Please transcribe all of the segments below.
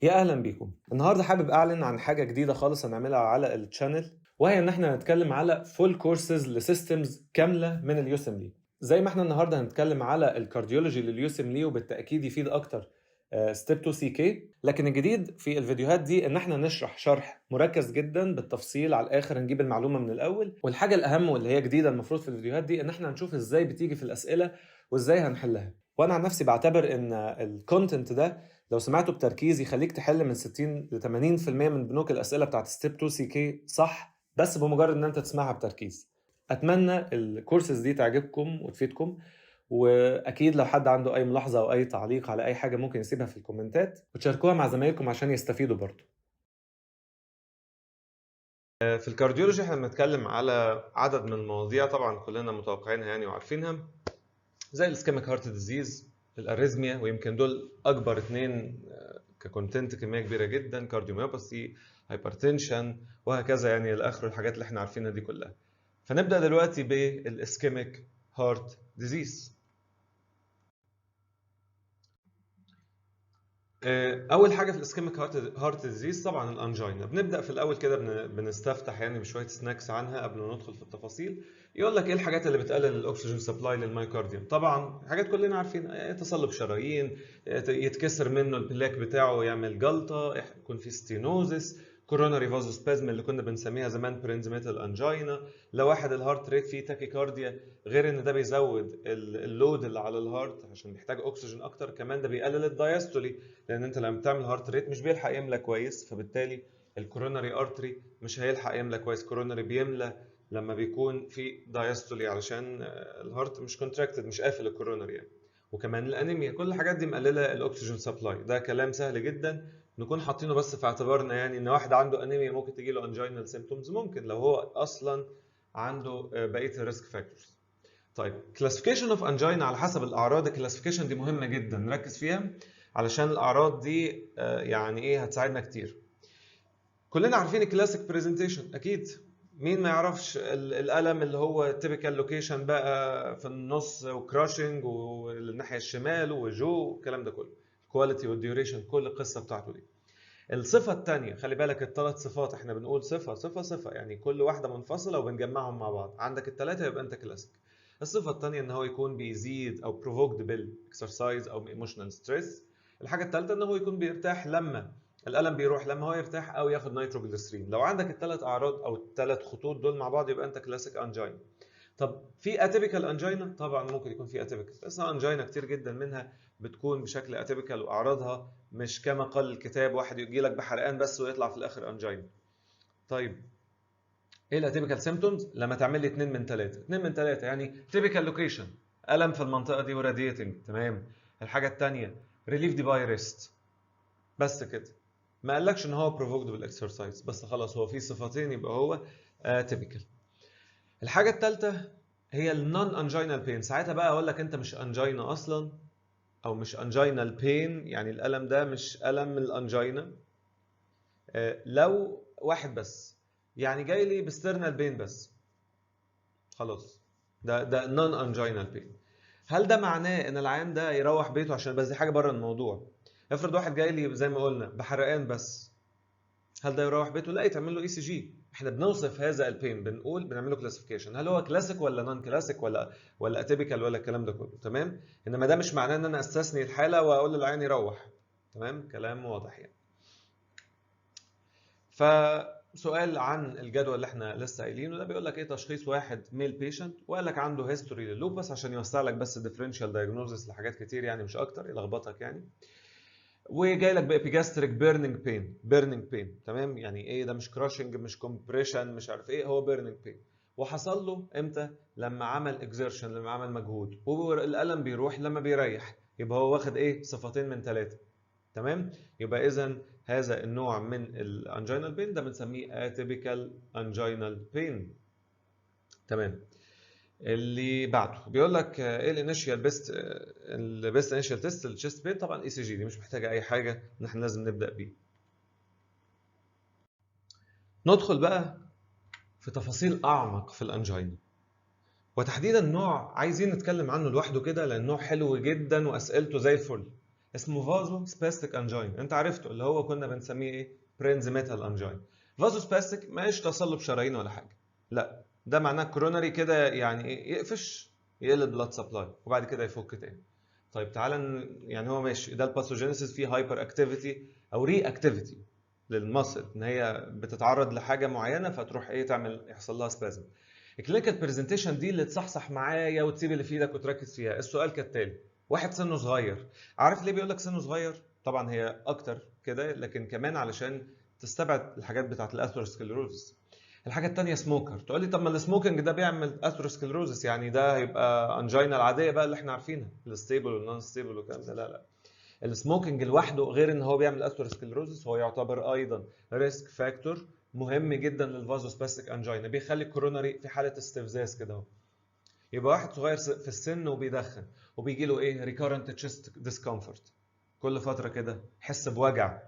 يا اهلا بيكم. النهارده حابب اعلن عن حاجه جديده خالص هنعملها على الشانل، وهي ان احنا هنتكلم على فول كورسز لسيستمز كامله من اليوسم لي. زي ما احنا النهارده هنتكلم على الكارديولوجي لليوسم لي، وبالتاكيد يفيد اكتر ستيب 2 سي كي. لكن الجديد في الفيديوهات دي ان احنا نشرح شرح مركز جدا بالتفصيل على الاخر، نجيب المعلومه من الاول. والحاجه الاهم واللي هي جديده المفروض في الفيديوهات دي ان احنا هنشوف ازاي بتيجي في الاسئله وازاي هنحلها. وانا عن نفسي بعتبر ان الكونتنت ده لو سمعته بتركيز يخليك تحل من 60 ل 80% من بنوك الاسئله بتاعت ستيب 2 سي كي صح، بس بمجرد ان انت تسمعها بتركيز. اتمنى الكورسز دي تعجبكم وتفيدكم، واكيد لو حد عنده اي ملاحظه او اي تعليق على اي حاجه ممكن يسيبها في الكومنتات وتشاركوها مع زمايلكم عشان يستفيدوا برضه. في الكارديولوجي احنا بنتكلم على عدد من المواضيع طبعا كلنا متوقعينها يعني وعارفينها، زي الاسكيميك هارت ديزيز، الاريزميا، ويمكن دول اكبر اتنين ككونتنت، كميه كبيره جدا، كارديوميوباثي، هايبرتنشن، وهكذا يعني الاخر الحاجات اللي احنا عارفينها دي كلها. فنبدا دلوقتي بالاسكيميك هارت ديزيز. اول حاجه في الاسكيميك هارت ديزيز طبعا الانجينا. بنبدا في الاول كده بنستفتح يعني بشويه سناكس عنها قبل ما ندخل في التفاصيل. يقول لك ايه الحاجات اللي بتقلل الاكسجين سبلاي للمايكارديوم؟ طبعا حاجات كلنا عارفين، تصلب شرايين، يتكسر منه البلاك بتاعه يعمل جلطه، يكون في ستينوزس، كوروناري فازوسبازم اللي كنا بنسميها زمان برينزميتال انجينا. لو واحد الهارت ريت فيه تاكيكارديا، غير ان ده بيزود اللود اللي على الهارت عشان بيحتاج اكسجين اكتر، كمان ده بيقلل الدايستولي، لان انت لما بتعمل هارت ريت مش بيلحق يملى كويس، فبالتالي الكوروناري ارتري مش هيلحق يملى كويس. كوروناري بيملى لما بيكون في دايستولي علشان الهارت مش كونتراكتد، مش قافل الكوروناري يعني. وكمان الانيميا، كل الحاجات دي مقلله الاكسجين سبلاي. ده كلام سهل جدا نكون حاطينه بس في اعتبارنا، يعني ان واحد عنده انيميا ممكن تجي له انجينال سيمبتومز، ممكن لو هو اصلا عنده بقيه الريسك فاكتورز. طيب كلاسيفيكيشن اوف انجينا على حسب الاعراض. الكلاسيفيكيشن دي مهمه جدا نركز فيها، علشان الاعراض دي يعني ايه هتساعدنا كتير. كلنا عارفين الكلاسيك برزنتيشن اكيد، مين ما يعرفش الالم اللي هو تيبيكال لوكيشن بقى في النص وكراشنج والناحيه الشمال وجو والكلام ده كله، الكواليتي والديوريشن، كل القصه بتاعته دي. الصفه الثانيه، خلي بالك الثلاث صفات احنا بنقول صفه صفه صفه، يعني كل واحده منفصله وبنجمعهم مع بعض. عندك الثلاثه يبقى انت كلاسيك. الصفه الثانيه ان هو يكون بيزيد او بروفوكد بالاكسرسايز او ايموشنال ستريس. الحاجه الثالثه ان هو يكون بيرتاح لما الالم بيروح، لما هو يرتاح او ياخد نيتروجليسرين. لو عندك الثلاث اعراض او الثلاث خطوط دول مع بعض يبقى انت كلاسيك انجينا. طب في اتيبيكال انجينا؟ طبعا ممكن يكون في اتيبيكال، بس انجينا كتير جدا منها بتكون بشكل اتيبيكال واعراضها مش كما قال الكتاب، واحد يجي لك بحرقان بس ويطلع في الاخر انجينا. طيب ايه الاتيبيكال سيمبتومز؟ لما تعمل لي 2 من 3، 2 من 3 يعني تيبيكال لوكيشن، الم في المنطقه دي وراديتنج، تمام. الحاجه الثانيه ريليف دي باي ريست، بس كده. ما قالكش ان هو بروفوكد بالاكسرسايز، بس خلاص هو في صفتين يبقى هو تيبيكال. الحاجه الثالثه هي النون انجينال بين. ساعتها بقى اقول لك انت مش انجينا اصلا، او مش انجينال بين، يعني الالم ده مش الم الانجينا. لو واحد بس يعني جاي لي بسترنال بين بس، خلاص ده نون انجينال بين. هل ده معناه ان العيان ده يروح بيته؟ عشان بس دي حاجه بره الموضوع. افرض واحد جاي لي زي ما قلنا بحرقان بس، هل ده يروح بيته؟ لا، يتعمل له اي سي جي. احنا بنوصف هذا البين، بنقول بنعمل له كلاسيفيكيشن، هل هو كلاسيك ولا نون كلاسيك ولا اتيبيكال ولا الكلام ده كله، تمام. انما ده مش معناه ان انا استثني الحاله واقول للعيان يروح، تمام. كلام واضح يعني. فسؤال عن الجدول اللي احنا لسه قايلينه ده، بيقول لك ايه تشخيص واحد ميل بيشنت وقال لك عنده هيستوري لللوبس، عشان يوسع لك بس ديفرنشال دايجنوزس لحاجات كتير يعني، مش اكتر يلخبطك يعني. وجاي لك بابيجاستريك بيرنينج بين، بيرنينج بين، تمام. يعني ايه ده؟ مش كراشنج، مش كومبريشن، مش عارف ايه، هو بيرنينج بين. وحصل له امتى؟ لما عمل اكزيرشن، لما عمل مجهود. والالم بيروح لما بيريح. يبقى هو واخد ايه؟ صفتين من ثلاثه، تمام. يبقى اذا هذا النوع من الانجينال بين ده بنسميه اتيبيكال انجينال بين، تمام. اللي بعده بيقول لك ايه الانيشال بيست، البيست انيشال تيست للتشيست بين؟ طبعا اي سي جي، دي مش محتاجه اي حاجه ان احنا لازم نبدا بيه. ندخل بقى في تفاصيل اعمق في الانجينا، وتحديدا نوع عايزين نتكلم عنه لوحده كده، لان نوع حلو جدا واسئلته زي الفل. اسمه فازو سباستيك انجين. انت عرفته اللي هو كنا بنسميه ايه؟ برينزيميتال انجين. فازو سباستيك مش تصلب شرايين ولا حاجه، لا ده معناه كوروناري كده يعني ايه، يقفش يقلب بلاد سبلاي وبعد كده يفك تاني. طيب تعالى يعني هو ماشي، ده الباثوجينيسيس فيه هايبر اكتيفيتي او ري اكتيفيتي للمصل، ان هي بتتعرض لحاجه معينه فتروح ايه تعمل يحصل لها سبازم. الكلينيكال برزنتيشن دي اللي تصحصح معايا وتسيب اللي في ايدك وتركز فيها. السؤال كالتالي: واحد سنه صغير، عارف ليه بيقول لك سنه صغير؟ طبعا هي اكتر كده، لكن كمان علشان تستبعد الحاجات بتاعت الاثيروسكليروزس. الحاجه الثانيه سموكر. تقول لي طب ما السموكينج ده بيعمل اثيروسكليروزس، يعني ده هيبقى انجينا العاديه بقى اللي احنا عارفينها، الستيبل والنون ستيبل والكلام ده. لا لا، السموكينج لوحده غير ان هو بيعمل اثيروسكليروزس، هو يعتبر ايضا ريسك فاكتور مهم جدا للفازوسباستيك انجينا، بيخلي الكوروناري في حاله استفزاز كده اهو. يبقى واحد صغير في السن وبيدخن وبيجي له ايه؟ ريكارنت تشيست ديسكومفورت، كل فتره كده يحس بوجع.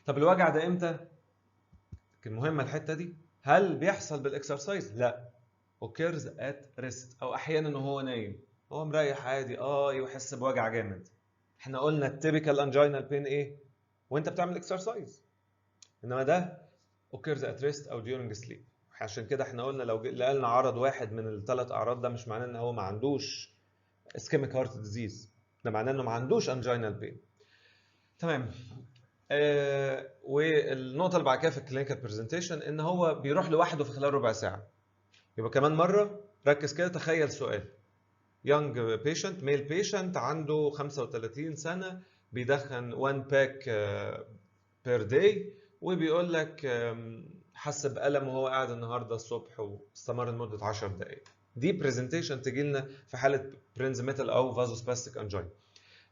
طب الوجع ده امتى؟ المهمه الحته دي، هل بيحصل بالاكسرسايز؟ لا، occurs at rest، او احيانا وهو نايم، هو مريح عادي يحس بوجع جامد. احنا قلنا التيبيكال انجينال بين ايه؟ وانت بتعمل اكسرسايز. انما ده occurs at rest او during sleep. عشان كده احنا قلنا لو لقينا عرض واحد من الثلاث اعراض ده مش معناه ان هو ما عندوش ischemic heart disease، ده معناه انه ما عندوش انجينال بين. تمام. والنقطه اللي بعد كده في الكلينيكال برزنتيشن ان هو بيروح لوحده في خلال ربع ساعه. يبقى كمان مره ركز كده، تخيل سؤال: young patient male patient عنده 35 سنه، بيدخن 1 باك بير داي، وبيقول لك حس بألم وهو قاعد النهارده الصبح واستمر لمده 10 دقائق. دي برزنتيشن تجي لنا في حاله برينزيميتال او فازوسباستيك انجين.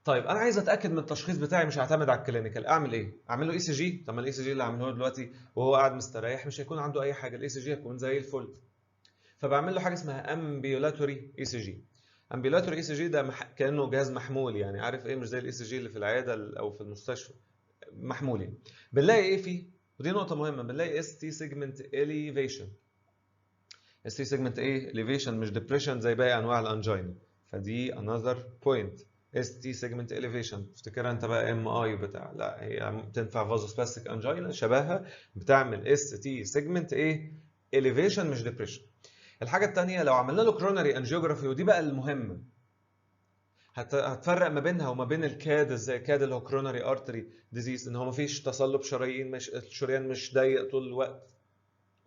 طيب انا عايز اتاكد من التشخيص بتاعي، مش هعتمد على الكلينيكال، اعمل ايه؟ اعمل له اي سي جي؟ طب ما الاي سي جي اللي عامله له دلوقتي وهو قاعد مستريح مش هيكون عنده اي حاجه، الاي سي جي هيكون زي الفل. فبعمل له حاجه اسمها امبيولاتوري اي سي جي. امبيولاتوري اي سي جي ده كانه جهاز محمول، يعني عارف ايه، مش زي الاي سي جي اللي في العياده او في المستشفى، محمول يعني. بنلاقي ايه فيه؟ ودي نقطه مهمه، بنلاقي اس تي سيجمنت اليفيشن. اس تي سيجمنت ايه؟ اليفيشن، مش ديبريشن زي باقي انواع الانجينا. فدي another point. اس تي سيجمنت اليفيشن، تفتكرها انت بقى ام اي بتاع، لا هي بتنفع فازوسباستيك انجينا، شبهها بتعمل اس تي سيجمنت ايه؟ اليفيشن مش ديبريشن. الحاجه الثانيه لو عملنا له كروناري انجيوجرافي، ودي بقى المهمه، هتفرق ما بينها وما بين الكاد ازاي؟ الكاد اللي هو كروناري ارتري ديزيز، ان هو ما فيش تصلب شرايين، مش الشريان مش ضيق طول الوقت.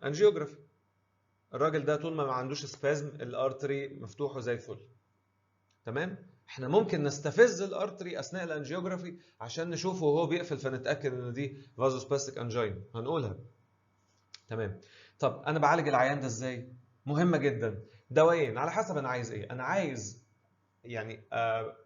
انجيوجرافي، الراجل ده طول ما عندوش سبازم الارتري مفتوح وزي الفل. تمام. احنا ممكن نستفز الارتري اثناء الانجيوجرافي عشان نشوفه وهو بيقفل فنتاكد ان دي فازوسباستيك انجين، هنقولها. تمام. طب انا بعالج العيان ده ازاي؟ مهمه جدا. دوايين على حسب انا عايز ايه. انا عايز يعني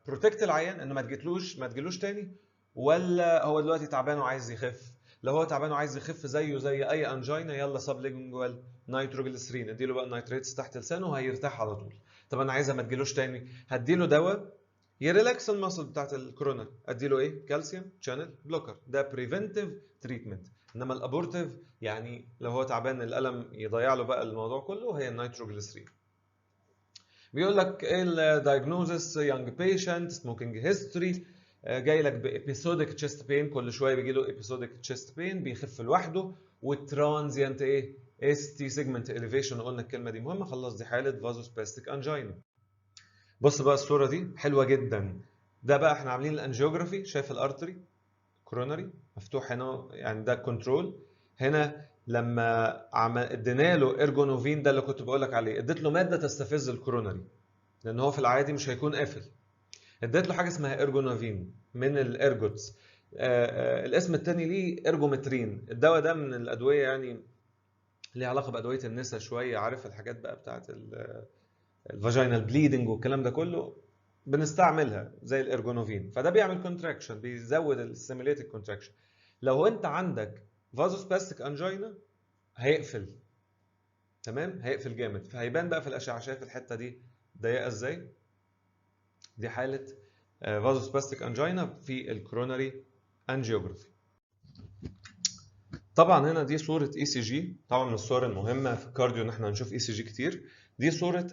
بروتكت العيان انه ما تجيلوش تاني، ولا هو دلوقتي تعبان وعايز يخف؟ لو هو تعبان وعايز يخف زيه زي اي انجينا، يلا سب لينجوال نيتروجليسرين، اديله بقى نيتريتس تحت لسانه وهيرتاح على طول. طب انا عايزها ما تجيلوش تاني، هديله دواء يريلاكس المسل بتاعت الكورونا، اديله ايه؟ كالسيوم شانل بلوكر، ده بريفنتيف تريتمنت. انما الابورتيف يعني لو هو تعبان الالم يضيع له بقى الموضوع كله، هي النيتروجليسرين. بيقول لك ايه الدايجنوزس؟ يونج بيشنت، سموكينج هيستوري، جاي لك بابيسودك تشيست بين، كل شويه بيجي له ابيسودك تشيست بين بيخف لوحده، والترانزيانت ايه؟ اس تي سيجمنت اليفيشن، قلنا الكلمه دي مهمه. خلاص دي حاله فازوسباستيك انجينا. بص بقى الصوره دي حلوه جدا. ده بقى احنا عاملين الانجيوجرافي، شايف الارتري كوروناري مفتوح هنا، يعني ده كنترول. هنا لما ادينا له ارجونوفين، ده اللي كنت بقول لك عليه، اديت له ماده تستفز الكوروناري لان هو في العادي مش هيكون قافل. اديت له حاجه اسمها ارجونوفين من الارجوتس. الاسم الثاني ليه ارجومترين. الدواء ده من الادويه يعني ليه علاقه بادويه النساء شويه، عارف الحاجات بقى بتاعت الفاجينال بليدنج والكلام ده كله، بنستعملها زي الارجونوفين. فده بيعمل كونتراكشن، بيزود السيميليتد كونتراكشن. لو انت عندك فازوسباستيك انجينا هيقفل، تمام، هيقفل جامد، فهيبان بقى في الاشعه. شايف الحته دي ضيقه ازاي؟ دي حاله فازوسباستيك انجينا في الكوروناري انجيوجرافي. طبعا هنا دي صوره اي سي جي، طبعا من الصور المهمه في الكارديو ان احنا هنشوف اي سي جي كتير. دي صوره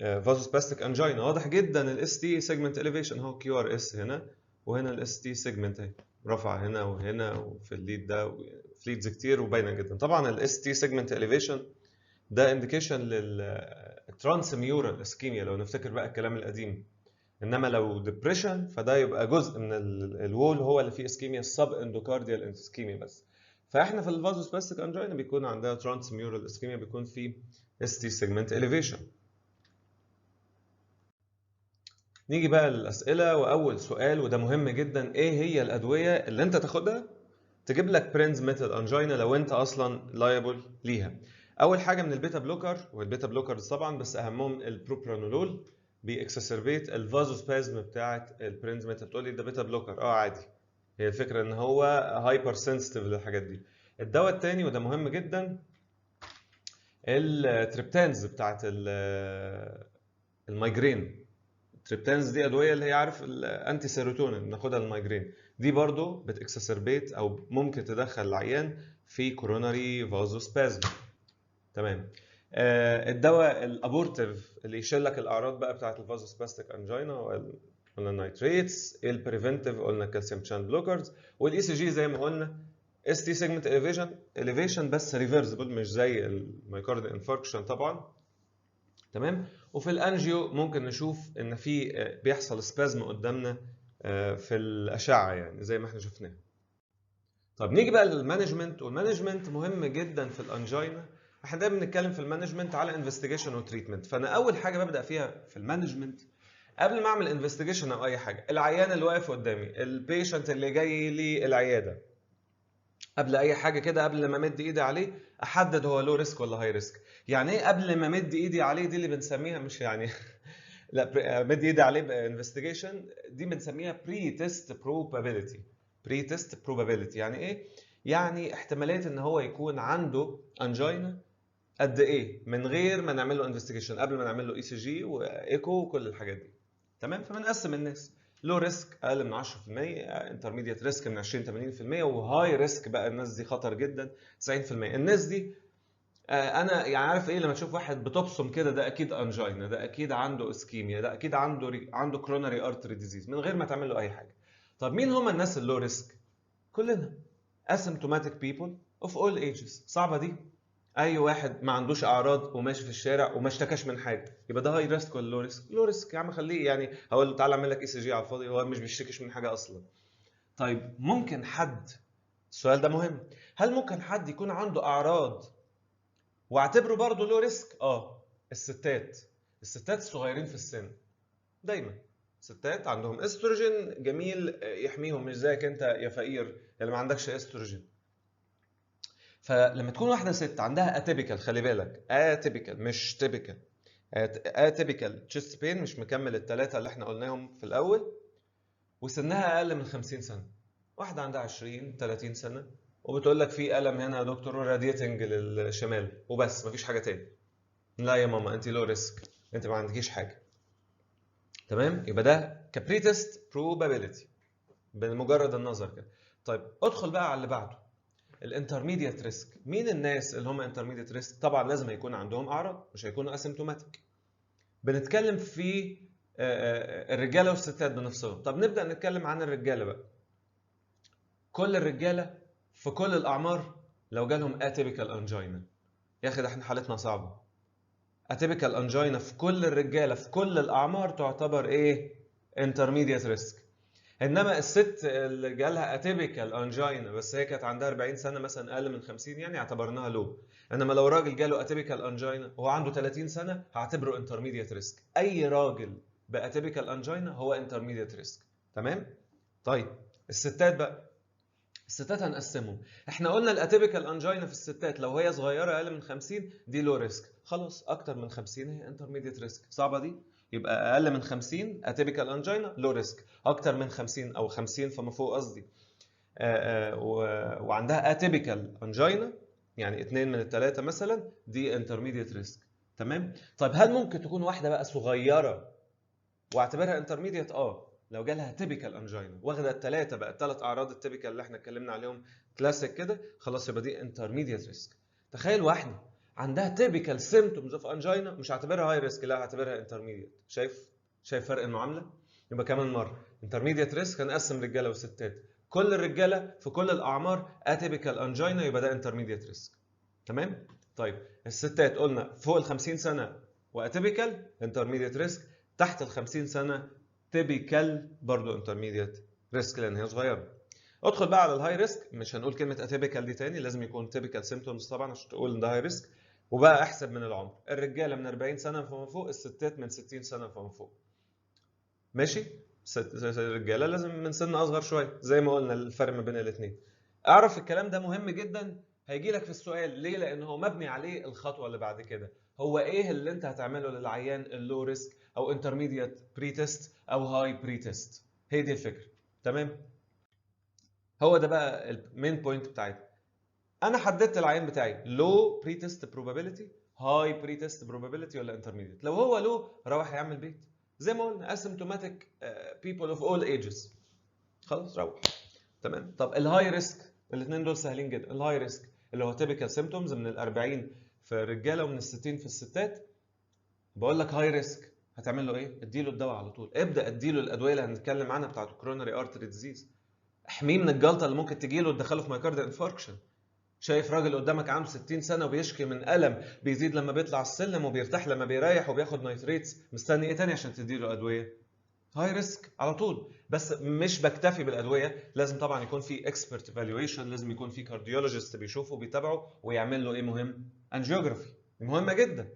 الفازوسباستيك انجينا، واضح جدا الاس تي سيجمنت اليفيشن اهو، كيو ار اس هنا وهنا الاس تي سيجمنت اهي رفع هنا وهنا وفي الليد ده وفي ليدز كتير وباينه جدا. طبعا الاس تي سيجمنت اليفيشن ده انديكيشن للترانس ميورال اسكيميا لو نفتكر بقى الكلام القديم. انما لو ديبريشن فده يبقى جزء من الوول هو اللي فيه اسكيميا، السب اندوكارديال اسكيميا بس. فاحنا في الفازوسباستيك انجينا بيكون عندنا ترانس ميورال اسكيميا، بيكون فيه اس تي سيجمنت اليفيشن. نيجي بقى للاسئله، واول سؤال وده مهم جدا: ايه هي الادويه اللي انت تاخدها تجيب لك برينز ميتال انجينا لو انت اصلا لايبل ليها؟ اول حاجه من البيتا بلوكر، والبيتا بلوكرز طبعا بس اهمهم البروبرانولول، بيكسسربيت الفازوسبازم بتاعه البرينز ميتال. تقول لي ده بيتا بلوكر، عادي، هي الفكره ان هو هايبر سنسيتيف للحاجات دي. الدواء الثاني وده مهم جدا التريبتانز بتاعه المايجرين. التريبتانز دي ادويه اللي هي عارف الانتي سيروتونين بناخدها للمايجرين، دي برضو بتكسسربيت او ممكن تدخل العيان في كوروناري فازوسبازم. تمام. الدواء الابورتيف اللي يشيل لك الاعراض بقى بتاعه الفازوسباستيك انجينا قلنا النايتريتس، البريفنتيف قلنا الكالسيوم شانل بلوكرز، والاي سي جي زي ما قلنا اس تي سيجمنت اليفيشن بس ريفرسبل مش زي المايكارد انفاركشن طبعا. تمام. وفي الانجيو ممكن نشوف ان في بيحصل سبازم قدامنا في الاشعه يعني زي ما احنا شفناه. طب نيجي بقى للمانجمنت، والمانجمنت مهم جدا في الانجينا. احنا دايما بنتكلم في المانجمنت على انفستيجيشن وتريتمنت، فانا اول حاجه ببدا فيها في المانجمنت قبل ما اعمل انفستيجيشن او اي حاجه، العيان اللي واقف قدامي، البيشنت اللي جاي لي العياده، قبل اي حاجه كده قبل ما امد ايدي عليه احدد هو لو ريسك ولا هاي ريسك. يعني ايه قبل ما امد ايدي عليه؟ دي اللي بنسميها مش يعني لا مد ايدي عليه بانفستيجيشن، دي بنسميها بري تيست بروبابيلتي. بري تيست بروبابيلتي يعني ايه؟ يعني احتماليه ان هو يكون عنده انجينا قد ايه من غير ما نعمل له انفستيجيشن، قبل ما نعمل له اي سي جي وايكو وكل الحاجات دي. تمام. فبنقسم الناس: لو ريسك اقل من 10%، انترميديت ريسك من 20 80%، وهاي ريسك بقى الناس دي خطر جدا 90%. الناس دي انا يعني عارف ايه لما تشوف واحد بتبصم كده ده اكيد انجينا، ده اكيد عنده اسكيميا، ده اكيد عنده كروناري ارتري ديزيز من غير ما تعمل له اي حاجه. طب مين هم الناس اللو ريسك؟ كلنا asymptomatic people of all ages. صعبه دي؟ اي واحد ما عندوش اعراض وماشي في الشارع وما اشتكاش من حاجه يبقى ده هاي ريسك ولا لو ريسك؟ لو ريسك يا عم، خليه يعني هقول له تعالى اعمل لك اي سي جي على الفاضي، هو مش بيشتكيش من حاجه اصلا. طيب ممكن حد، السؤال ده مهم، هل ممكن حد يكون عنده اعراض واعتبره برضه لو ريسك؟ الستات الصغيرين في السن دايما، ستات عندهم استروجين جميل يحميهم، مش زيك انت يا فقير اللي ما عندكش استروجين. فلما تكون واحده ست عندها اتيبيكال، خلي بالك اتيبيكال مش تيبيكال، اتيبيكال تشيست بين مش مكمل الثلاثه اللي احنا قلناهم في الاول، وسنها اقل من 50 سنه، واحده عندها 20 30 سنه وبتقول لك في الم هنا يا دكتور راديتنج للشمال وبس مفيش حاجه تاني، لا يا ماما انت لو ريسك، انت ما عندكيش حاجه. تمام. يبقى ده كبري تيست بروبابيلتي بمجرد النظر كده. طيب ادخل بقى على اللي بعده، الانترميديت ريسك. مين الناس اللي هم انترميديت ريسك؟ طبعا لازم يكون عندهم اعراض، مش هيكونوا اسيمتوماتيك. بنتكلم في الرجاله والستات بنفسهم. طب نبدا نتكلم عن الرجاله بقى. كل الرجاله في كل الاعمار لو جالهم اتيبيكال انجينا، يا اخي ده احنا حالتنا صعبه. اتيبيكال انجينا في كل الرجاله في كل الاعمار تعتبر ايه؟ انترميديت ريسك. انما الست اللي جالها اتيبيكال انجينا بس هي كانت عندها 40 سنه مثلا اقل من 50 يعني اعتبرناها لو. انما لو راجل جاله اتيبيكال انجينا وهو عنده 30 سنه هعتبره انترميديت ريسك. اي راجل باتيبيكال انجينا هو انترميديت ريسك. تمام. طيب الستات بقى، الستات هنقسمهم. احنا قلنا الاتيبيكال انجينا في الستات لو هي صغيره اقل من 50 دي لو ريسك، خلاص اكتر من 50 هي انترميديت ريسك. صعبه دي؟ يبقى اقل من 50 اتيبيكال انجينا لو ريسك، اكتر من 50 او 50 فما فوق قصدي وعندها اتيبيكال انجينا يعني 2 من الثلاثه مثلا دي انترميديت ريسك. تمام. طيب هل ممكن تكون واحده بقى صغيره واعتبرها انترميديت؟ لو جالها تيبيكال انجينا واخده الثلاثه بقى الثلاث اعراض التيبيكال اللي احنا اتكلمنا عليهم كلاسيك كده، خلاص يبقى دي انترميديت ريسك. تخيل واحده عندها تيبيكال سيمبتومز اوف انجينا مش هعتبرها هاي ريسك، لا هعتبرها انترميديت. شايف فرق المعامله؟ يبقى كمان مره، انترميديت ريسك هنقسم رجاله وستات، كل الرجاله في كل الاعمار اتيبيكال انجينا يبقى ده انترميديت ريسك. تمام؟ طيب الستات قلنا فوق ال 50 سنه واتيبيكال انترميديت ريسك، تحت ال 50 سنه تيبيكال برضه انترميديت ريسك لان هي صغيره. ادخل بقى على الهاي ريسك، مش هنقول كلمه اتيبيكال دي تاني، لازم يكون تيبيكال سيمبتومز طبعا عشان تقول ان ده هاي ريسك. وبقى احسب من العمر، الرجاله من 40 سنه فما فوق، الستات من 60 سنه فما فوق. ماشي؟ الرجاله لازم من سن اصغر شويه زي ما قلنا الفرق ما بين الاثنين. اعرف الكلام ده مهم جدا، هيجي لك في السؤال ليه؟ لان هو مبني عليه الخطوه اللي بعد كده. هو ايه اللي انت هتعمله للعيان اللو ريسك او انترميديت بري تيست او هاي بري تيست؟ هي دي الفكره. تمام؟ هو ده بقى المين بوينت بتاعتنا. انا حددت العيان بتاعي لو بري تيست بروبابيلتي، هاي بري تيست بروبابيلتي، ولا انترميديت. لو هو لو روح يعمل بيت زي ما قلنا اسيمتوماتيك بيبل اوف اول ايجز، خلاص روح. تمام؟ طب الهاي ريسك، الاثنين دول سهلين جدا. الهاي ريسك اللي هو تيبيكال سيمتومز من ال 40 في الرجاله ومن ال 60 في الستات. بقول لك هاي ريسك هتعمل له ايه؟ اديله الدواء على طول، ابدا اديله الادويه اللي هنتكلم عنها بتاعت الكوروناري ارتري ديزيز. احميه من الجلطه اللي ممكن تجي له تدخله في مايكارديال انفاركشن. شايف راجل قدامك عنده 60 سنه وبيشكي من الم بيزيد لما بيطلع السلم وبيرتاح لما بيريح وبياخد نايتريتس، مستني ايه تاني عشان تديله ادويه؟ هاي ريسك على طول. بس مش بكتفي بالادويه، لازم طبعا يكون في اكسبرت ايفالويشن، لازم يكون في كارديولوجيست بيشوفه وبيتابعه ويعمل له ايه مهم؟ انجيوجرافي. مهمه جدا.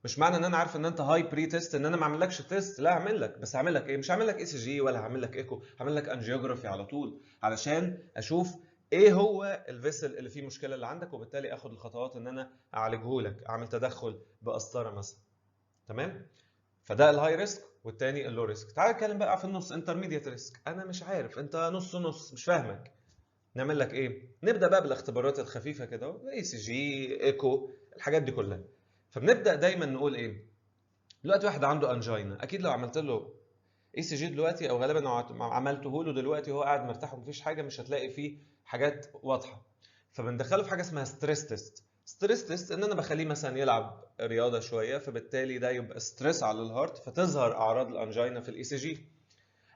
مش معنى ان انا عارف ان انت هاي بري تيست ان انا ما اعملكش تيست، لا اعمل لك، بس اعمل لك ايه؟ مش هعمل لك اي سي جي ولا هعمل لك ايكو، هعمل لك انجيوجرافي على طول علشان اشوف ايه هو الفيسل اللي فيه مشكله اللي عندك، وبالتالي اخد الخطوات ان انا اعالجه لك، اعمل تدخل بقسطره مثلا. تمام؟ فده الهاي ريسك والتاني اللو ريسك. تعال نتكلم بقى في النص، انترميديت ريسك. انا مش عارف، انت نص نص مش فاهمك. نعمل لك ايه؟ نبدا بقى بالاختبارات الخفيفه كده، اي سي جي، ايكو، الحاجات دي كلها. فبنبدا دايما نقول ايه؟ دلوقتي واحد عنده انجينا، اكيد لو عملت له اي سي جي دلوقتي، او غالبا لو عملته له دلوقتي وهو قاعد مرتاح ومفيش حاجه، مش هتلاقي فيه حاجات واضحه. فبندخله في حاجه اسمها ستريس تيست. ستريس تيست ان انا بخليه مثلا يلعب رياضه شويه، فبالتالي ده يبقى ستريس على الهارت فتظهر اعراض الانجينا في الاي سي جي.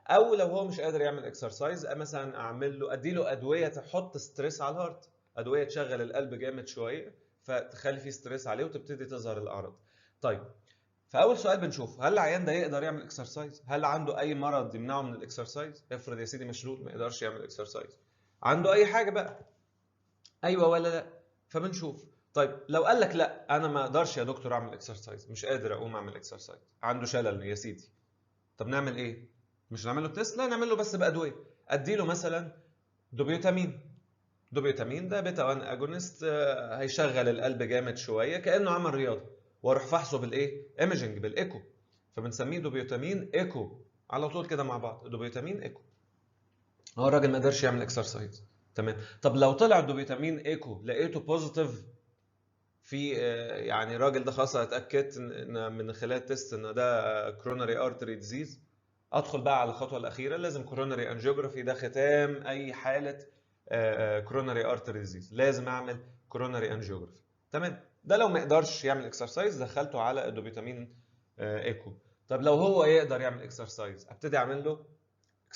او لو هو مش قادر يعمل اكسرسايز، مثلا اعمل له ادي له ادويه تحط ستريس على الهارت، ادويه تشغل القلب جامد شويه فتخلي فيه ستريس عليه وتبتدي تظهر الاعراض. طيب، فاول سؤال بنشوف هل العيان ده يقدر يعمل اكسرسايز؟ هل عنده اي مرض يمنعه من الاكسرسايز؟ افرض يا سيدي مشلول ما يقدرش يعمل اكسرسايز، عنده اي حاجه بقى، ايوه ولا لا؟ فبنشوف. طيب لو قال لك لا انا ما اقدرش يا دكتور اعمل اكسرسايز، مش قادر اقوم اعمل اكسرسايز، عنده شلل يا سيدي، طب نعمل ايه؟ مش نعمل له تيست، لا نعمل له بس بادويه. ادي له مثلا دوبيوتامين. دوبيوتامين ده بيتا 1 اجونست، هيشغل القلب جامد شويه كانه عمل رياضه، واروح فحصه بالايه؟ ايمجنج، بالايكو. فبنسميه دوبيوتامين ايكو على طول كده مع بعض، دوبيوتامين ايكو. هو الراجل ما قدرش يعمل اكسرسايز. تمام؟ طب لو طلع الدوبيوتامين ايكو لقيته بوزيتيف في يعني الراجل ده خلاص اتاكدت ان من خلال تيست ان ده كروناري ارتري ديزيز، ادخل بقى على الخطوه الاخيره، لازم كوروناري انجيوجرافي، ده ختام اي حاله كوروناري ارتري ديزيز، لازم اعمل كوروناري انجيوجرافي. تمام؟ ده لو ما يقدرش يعمل اكسرسايز دخلته على الدوبيتامين ايكو. طب لو هو يقدر يعمل اكسرسايز، ابتدي اعمل له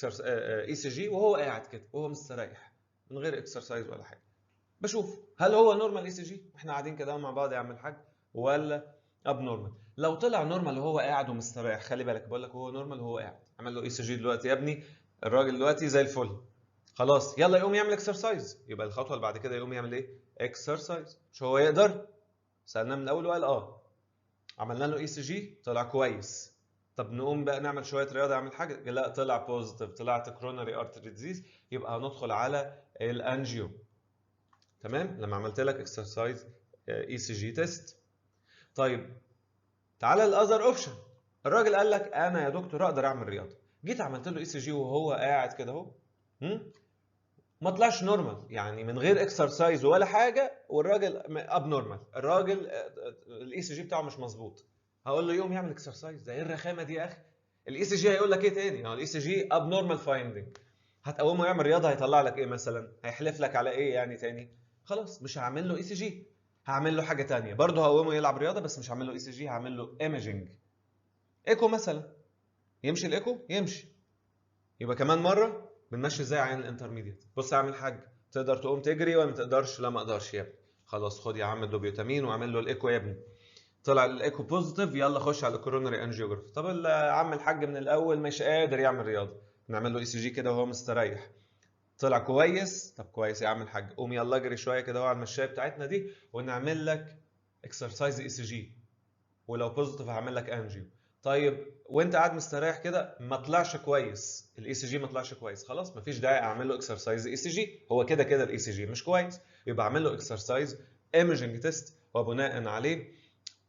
اي سي جي وهو قاعد كده وهو مستريح من غير اكسرسايز ولا حاجه. بشوف هل هو نورمال اي سي جي احنا قاعدين كده مع بعض يا عم الحاج، ولا اب نورمال. لو طلع نورمال وهو قاعد ومستريح، خلي بالك بقول لك هو نورمال وهو قاعد، عمل له اي سي جي دلوقتي يا ابني، الراجل دلوقتي زي الفل، خلاص يلا يقوم يعمل اكسرسايز. يبقى الخطوه اللي بعد كده يقوم يعمل ايه؟ اكسرسايز. مش هو يقدر؟ سالناه من الاول وقال اه، عملنا له اي سي جي طلع كويس، طب نقوم بقى نعمل شويه رياضه يعمل حاجه؟ لا طلع بوزيتيف، طلعت كروناري ارتري ديزيز، يبقى هندخل على الانجيو. تمام؟ لما عملت لك اكسرسايز اي سي جي تيست. طيب تعالى الاذر اوبشن، الراجل قال لك انا يا دكتور اقدر اعمل رياضه، جيت عملت له اي سي جي وهو قاعد كده اهو، ما طلعش نورمال، يعني من غير اكسرسايز ولا حاجه، والراجل اب نورمال، الراجل الاي سي جي بتاعه مش مظبوط، هقول له يوم يعمل اكسرسايز؟ ده ايه الرخامه دي يا اخي؟ الاي سي جي هيقول لك ايه تاني؟ الاي سي جي اب نورمال فايندنج، هتقومه يعمل رياضه هيطلع لك ايه مثلا؟ هيحلف لك على ايه يعني تاني؟ خلاص مش هعمل له اي سي جي، هعمل له حاجه تانيه برضه، هقومه يلعب رياضه بس مش هعمل له اي سي جي، هعمل له ايمجنج، ايكو مثلا. يمشي الايكو؟ يمشي. يبقى كمان مره بنمشي ازاي عين الانترميديت. بص يا عم الحاج، تقدر تقوم تجري ولا ما تقدرش؟ لا ما اقدرش يا ابني. خلاص خد يا عم الدوبيوتامين واعمل له الايكو يا ابني. طلع الايكو بوزيتيف، يلا خش على الكورونري انجيوجرافي. طب عم الحاج من الاول مش قادر يعمل رياضه، نعمل له اي سي جي كده وهو مستريح. طلع كويس، طب كويس يا عم الحاج، قوم يلا اجري شويه كده على المشايه بتاعتنا دي ونعمل لك اكسرسايز اي سي جي، ولو بوزيتيف هعمل لك انجيو. طيب وانت قاعد مستريح كده ما طلعش كويس الاي سي جي، ما طلعش كويس، خلاص مفيش داعي اعمل له اكسرسايز اي سي جي، هو كده كده الاي سي جي مش كويس، يبقى اعمل له اكسرسايز ايمجنج تيست وبناء عليه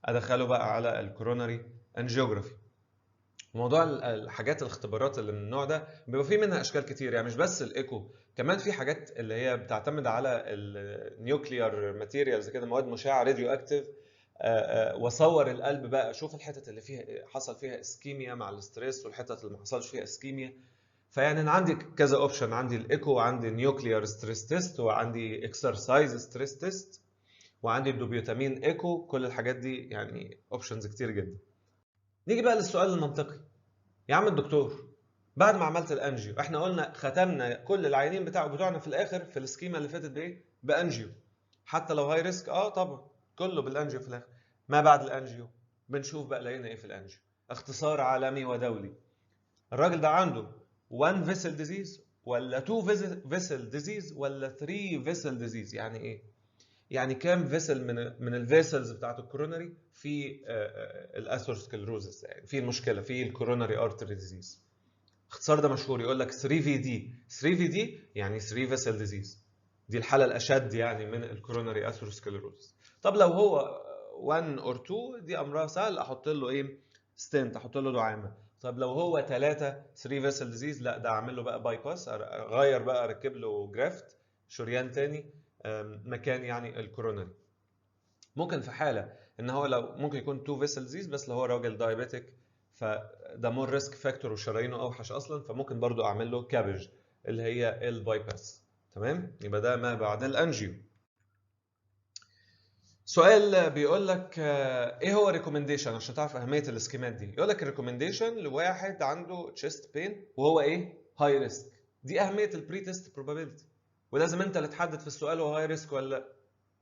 ادخله بقى على الكوروناري انجيوجرافي. موضوع الحاجات الاختبارات اللي من النوع ده بيبقى فيه منها اشكال كتير، يعني مش بس الايكو، كمان في حاجات اللي هي بتعتمد على النيوكليار ماتيريالز كده، مواد مشعه راديو اكتيف، واصور القلب بقى، اشوف الحتت اللي فيها حصل فيها اسكيميا مع الاستريس والحتت اللي ما حصلش فيها اسكيميا. فيعني انا عندي كذا اوبشن، عندي الايكو وعندي نيوكليار ستريس تيست وعندي اكسرسايز ستريس تيست وعندي الدوبيوتامين ايكو، كل الحاجات دي يعني اوبشنز كتير جدا. نيجي بقى للسؤال المنطقي، يا عم الدكتور بعد ما عملت الانجيو احنا قلنا ختمنا كل العيانين بتوعنا في الاخر في السكيما اللي فاتت بايه؟ بانجيو، حتى لو هاي ريسك طبعا كله بالانجيو في الاخر. ما بعد الانجيو بنشوف بقى لقينا ايه في الانجيو. اختصار عالمي ودولي، الراجل ده عنده 1 فيسل ديزيز ولا 2 فيسل ديزيز ولا 3 فيسل ديزيز؟ يعني ايه؟ يعني كام فيسل من الفيسلز بتاعت الكوروناري في الاثيروسكلروزس، يعني في المشكله في الكوروناري ارتري ديزيز. اختصار ده مشهور، يقول لك 3 في دي. 3 في دي يعني 3 فيسل ديزيز، دي الحاله الاشد يعني من الكوروناري اثيروسكلروزس. طب لو هو 1 اور 2 دي امرها سهل، احط له ايه؟ ستنت، احط له دعامه. طب لو هو 3 فيسل ديزيز، لا ده اعمل له بقى باي باس، اغير بقى اركب له جرافت، شريان تاني مكان يعني الكوروناري. ممكن في حاله ان هو لو ممكن يكون 2 فيسل ديزيز بس لو هو راجل دايابيتك فده مور ريسك فاكتور وشرايينه اوحش اصلا، فممكن برضو اعمل له كابج اللي هي الباي باس. تمام، يبقى ده ما بعد الانجيو. سؤال بيقول لك ايه هو ريكومنديشن عشان تعرف اهميه السكيمات دي؟ يقول لك ريكومنديشن لواحد عنده تشيست بين وهو ايه؟ هاي ريسك. دي اهميه البري تيست بروبابيلتي، ولازم انت اللي تحدد في السؤال هو هاي ريسك ولا لا.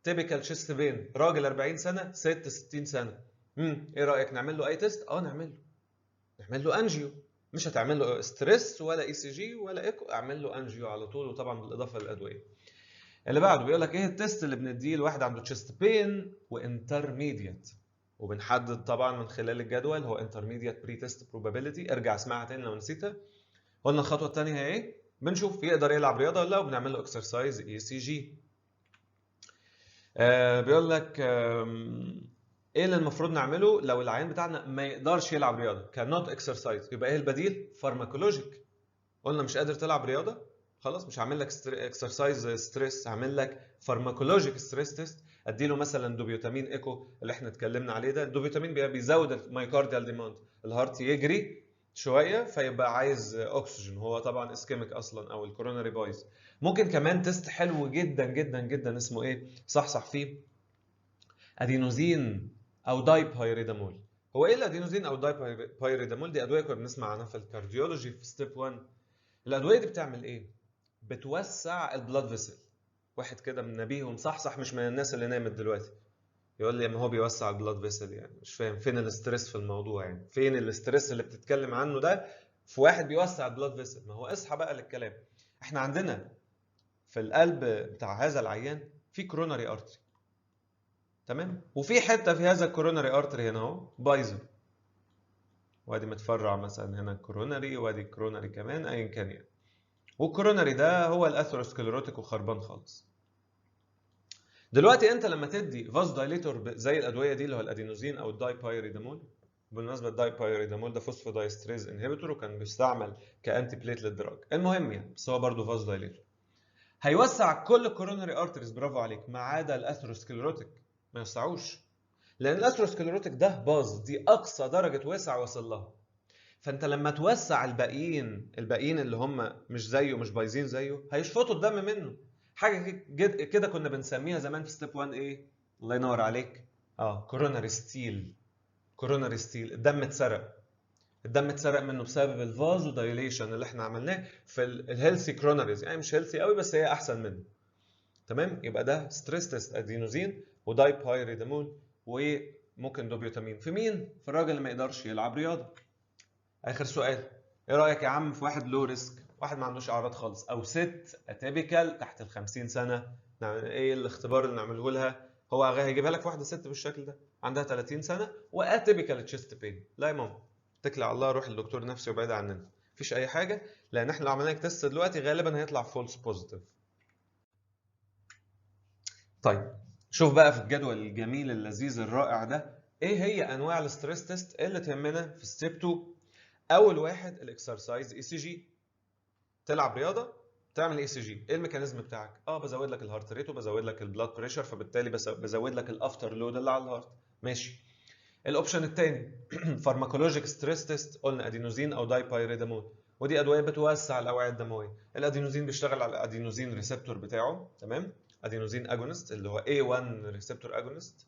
تيبيكال تشيست بين، راجل 40 سنه، ست 60 سنه، ايه رايك نعمل له اي تيست؟ نعمل له انجيو. مش هتعمل له ستريس ولا اي سي جي ولا ايكو، اعمل له انجيو على طول، وطبعا بالاضافه للادويه. اللي بعده بيقول لك ايه التيست اللي بنديه لواحد عنده تشيست بين وانترميديت، وبنحدد طبعا من خلال الجدول هو انترميديت بري تيست بروبابيلتي. ارجع اسمعها تاني لو نسيتها. قلنا الخطوه الثانيه هي ايه؟ بنشوف يقدر يلعب رياضه ولا لا، وبنعمل له اكسرسايز اي سي جي. بيقول لك ايه اللي المفروض نعمله لو العيان بتاعنا ما يقدرش يلعب رياضه، كانوت اكسرسايز؟ يبقى ايه البديل؟ فارماكولوجيك. قلنا مش قادر تلعب رياضه، خلاص مش هعمل لك اكسرسايز ستريس، هعمل لك فارماكولوجيك ستريس تيست. اديله مثلا دوبيوتامين ايكو اللي احنا اتكلمنا عليه ده. الدوبيوتامين بيزود المايكارديال ديماند، الهارت يجري شويه فيبقى عايز اكسجين، هو طبعا اسكيميك اصلا او الكوروناري بايظ. ممكن كمان تيست حلو جدا جدا جدا اسمه ايه؟ صح فيه، ادينوزين او دايبايريدامول. هو ايه الادينوزين او دايبايريدامول؟ دي ادويه كنا بنسمع عنها في الكارديولوجي في ستيب 1. الادويه دي بتعمل ايه؟ بتوسع البلاد فيسل. واحد كده من نبيه ومصحصح، مش من الناس اللي نامت دلوقتي يقول لي ما هو بيوسع البلاد فيسل، يعني مش فاهم فين الاسترس في الموضوع، يعني فين الاسترس اللي بتتكلم عنه ده في واحد بيوسع البلاد فيسل؟ ما هو اصحى بقى للكلام. احنا عندنا في القلب بتاع هذا العيان في كوروناري ارتري، تمام، وفي حته في هذا الكوروناري ارتري هنا اهو بايظه، وادي متفرع مثلا هنا كوروناري وادي كوروناري كمان ايا كان يعني، والكوروناري ده هو الاثيروسكليروتيك وخربان خالص. دلوقتي انت لما تدي فاز دايليتور زي الادويه دي اللي هو الادينوزين او الدايبايريدامول، بالمناسبه الدايبايريدامول ده فوسفودايستريز انهبيتور وكان بيستعمل كانتي بليتلت دراج، المهم يعني بس هو برضه فاز دايليتور، هيوسع كل الكوروناري ارتريز، برافو عليك، ما عدا الاثيروسكليروتيك ما يوسعوش، لان الاثيروسكليروتيك ده باظ، دي اقصى درجه وسع وصل لها. فانت لما توسع الباقيين اللي هم مش زيه مش بايظين زيه، هيشفطوا الدم منه. حاجه كده كنا بنسميها زمان في ستيب 1 ايه؟ الله ينور عليك، كوروناري ستيل. كوروناري ستيل، الدم اتسرق. الدم اتسرق منه بسبب الفازو دايليشن اللي احنا عملناه في الهيلثي كروناريز، يعني مش هيلثي قوي بس هي احسن منه. تمام، يبقى ده ستريس تيست ادينوزين ودايبايريدامول وممكن دوبيوتامين. في مين؟ في الراجل اللي ما يقدرش يلعب رياضه. اخر سؤال، ايه رايك يا عم في واحد لو ريسك، واحد ما عندوش اعراض خالص، او ست اتيبيكال تحت ال 50 سنه، نعمل ايه الاختبار اللي نعمله لها؟ هو هيجيبها لك واحده ست بالشكل ده عندها 30 سنه واتيبيكال تشيست بين. لا يا ماما، اتكلي على الله، روح للدكتور نفسي وبعيد عننا، مفيش اي حاجه، لان احنا لو عملنا لك تيست دلوقتي غالبا هيطلع فولس بوزيتيف. طيب شوف بقى في الجدول الجميل اللذيذ الرائع ده ايه هي انواع الستريس تيست اللي تهمنا في ستيب 2. اول واحد الاكسرسايز اي سي جي، تلعب رياضه تعمل اي سي جي. ايه الميكانيزم بتاعك؟ بزود لك الهارت ريت وبزود لك البلاد بريشر، فبالتالي بزود لك الافتر لود اللي على الهارت. ماشي. الاوبشن الثاني فارماكولوجيك ستريس تيست، قلنا ادينوزين او دايبايريدامول، ودي ادويه بتوسع الاوعيه الدمويه. الادينوزين بيشتغل على الادينوزين ريسبتور بتاعه، تمام، ادينوزين اجونست اللي هو A1 ريسبتور اجونست،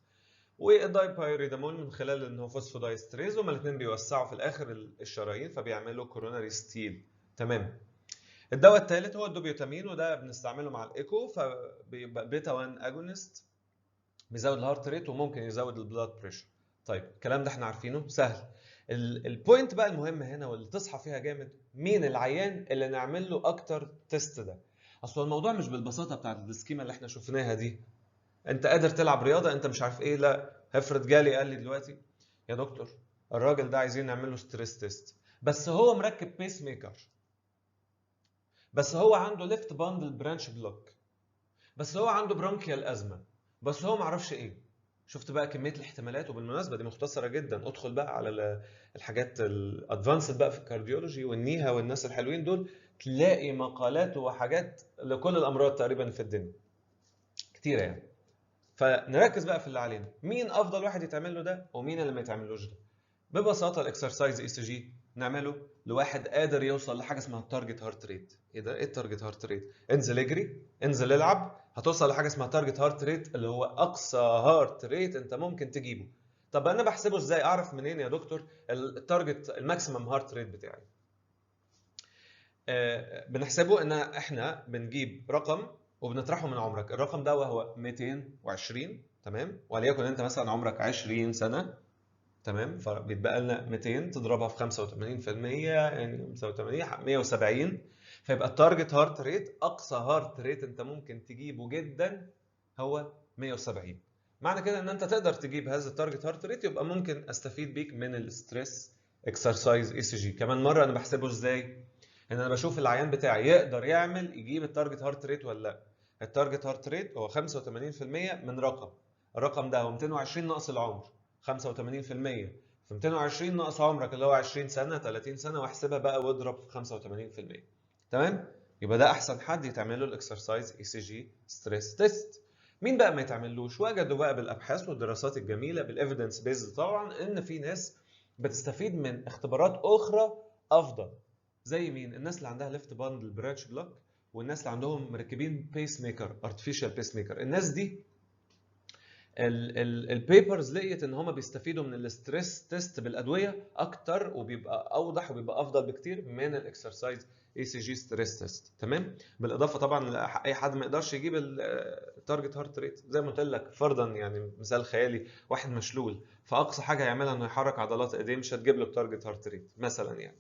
والدايبايريدامول من خلال ان هو فوسفودايستريز، هما الاثنين بيوسعوا في الاخر الشرايين فبيعملوا كوروناري ستيل. تمام. الدواء الثالث هو الدوبيوتامين، وده بنستعمله مع الايكو، فبيبقى بيتا 1 اجونست، بيزود الهارت ريت وممكن يزود البلاد بريشر. طيب الكلام ده احنا عارفينه سهل. البوينت بقى المهمه هنا واللي تصحى فيها جامد، مين العيان اللي نعمل له اكتر تيست ده؟ اصل الموضوع مش بالبساطه بتاعت السكيما اللي احنا شفناها دي. انت قادر تلعب رياضه، انت مش عارف ايه، لا افرض جالي قال لي دلوقتي يا دكتور الراجل ده عايزين نعمل له ستريس تيست، بس هو مركب بيس ميكر، بس هو عنده ليفت باندل برانش بلوك، بس هو عنده برونكيال ازمه، بس هو معرفش ايه. شفت بقى كميه الاحتمالات؟ وبالمناسبه دي مختصره جدا، ادخل بقى على الحاجات الادفانسد بقى في الكارديولوجي والنيها والناس الحلوين دول، تلاقي مقالات وحاجات لكل الامراض تقريبا في الدنيا كتيره يعني. فنركز بقى في اللي علينا، مين افضل واحد يتعمل له ده ومين اللي ما يتعملوش ده؟ ببساطه الاكسرسايز اي سي جي نعمله لواحد قادر يوصل لحاجه اسمها التارجت هارت ريت. ايه ده؟ ايه التارجت هارت ريت؟ انزل اجري، انزل العب، هتوصل لحاجه اسمها تارجت هارت ريت اللي هو اقصى هارت ريت انت ممكن تجيبه. طب انا بحسبه ازاي؟ اعرف منين يا دكتور التارجت الماكسيمم هارت ريت بتاعي؟ بنحسبه ان احنا بنجيب رقم وبنطرحه من عمرك. الرقم ده وهو 220، تمام، وليكن انت مثلا عمرك 20 سنه، تمام، فبيتبقى لنا 200 تضربها في 85%، يعني 85 170، فيبقى التارجت هارت ريت، اقصى هارت ريت انت ممكن تجيبه جدا هو 170. معنى كده ان انت تقدر تجيب هذا التارجت هارت ريت، يبقى ممكن استفيد بيك من الستريس اكسرسايز اي سي جي. كمان مره انا بحسبه ازاي؟ ان انا بشوف العيان بتاعي يقدر يجيب التارجت هارت ريت ولا لا. التارجت هارت ريت هو 85% من رقم، الرقم ده هو 220 ناقص العمر، 85% في 220 ناقص عمرك اللي هو 20 سنه 30 سنه، واحسبها بقى واضرب في 85%. تمام؟ يبقى ده احسن حد يتعمل له الاكسرسايز اي سي جي ستريس تيست. مين بقى ما يتعملوش؟ وجدوا بقى بالابحاث والدراسات الجميله بالايفيدنس بيز طبعا ان في ناس بتستفيد من اختبارات اخرى افضل. زي مين؟ الناس اللي عندها ليفت باندل برانش بلوك، والناس اللي عندهم مركبين بيس ميكر، ارتفيشال بيس ميكر. الناس دي البيبرز لقيت ان هم بيستفيدوا من الستريس تيست بالادويه اكتر، وبيبقى اوضح وبيبقى افضل بكتير من الاكسرسايز اي سي جي ستريس تيست. تمام. بالاضافه طبعا اي حد ما يقدرش يجيب التارجت هارت ريت، زي ما قلت لك فرضا يعني مثال خيالي، واحد مشلول فاقصى حاجه هيعملها انه يحرك عضلات ايديه، مش هتجيب له التارجت هارت ريت مثلا يعني.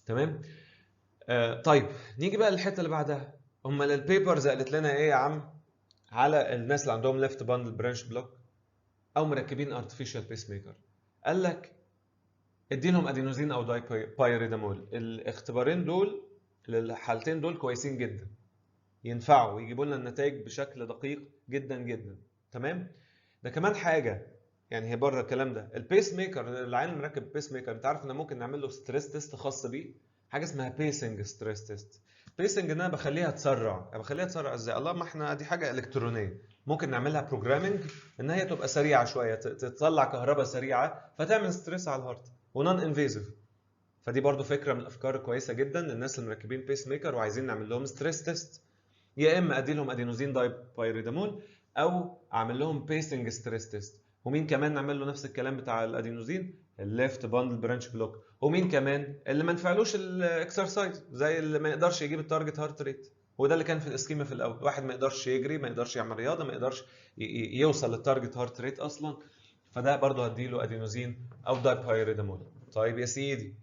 تمام. طيب نيجي بقى للحته اللي بعدها، امال البيبرز قالت لنا ايه يا عم على الناس اللي عندهم ليفت باندل برانش بلوك او مركبين ارتفيشال بيس ميكر؟ قال لك ادي لهم ادينوزين او دايبايريدامول. الاختبارين دول للحالتين دول كويسين جدا، ينفعوا ويجيبوا لنا النتائج بشكل دقيق جدا جدا. تمام. ده كمان حاجه يعني هي بره الكلام ده، البيس ميكر، العيان المركب بيس ميكر، انت عارف ان ممكن نعمل له ستريس تيست خاص بيه، حاجه اسمها بيسنج ستريس تيست. بيسنج ان انا بخليها تسرع. بخليها تسرع ازاي؟ الله، ما احنا دي حاجه الكترونيه، ممكن نعملها بروجرامنج ان هي تبقى سريعه شويه، تطلع كهرباء سريعه فتعمل ستريس على الهارت ونون انفيزيف. فدي برضو فكره من الافكار الكويسه جدا للناس اللي مركبين بيس ميكر وعايزين نعمل لهم ستريس تيست. يا اما ادي لهم ادينوزين دايبايريدامول او اعمل لهم بيسنج ستريس تيست. ومين كمان نعمل له نفس الكلام بتاع الادينوزين؟ الليفت باندل برانش بلوك. ومين كمان؟ اللي ما ينفعلوش الاكسرسايز، زي اللي ما يقدرش يجيب التارجت هارت ريت. وده اللي كان في الاسكيما في الاول، واحد ما يقدرش يجري، ما يقدرش يعمل رياضه، ما يقدرش يوصل للتارجت هارت ريت اصلا، فده برضه هديله ادينوزين او دايبايريدامول. طيب يا سيدي،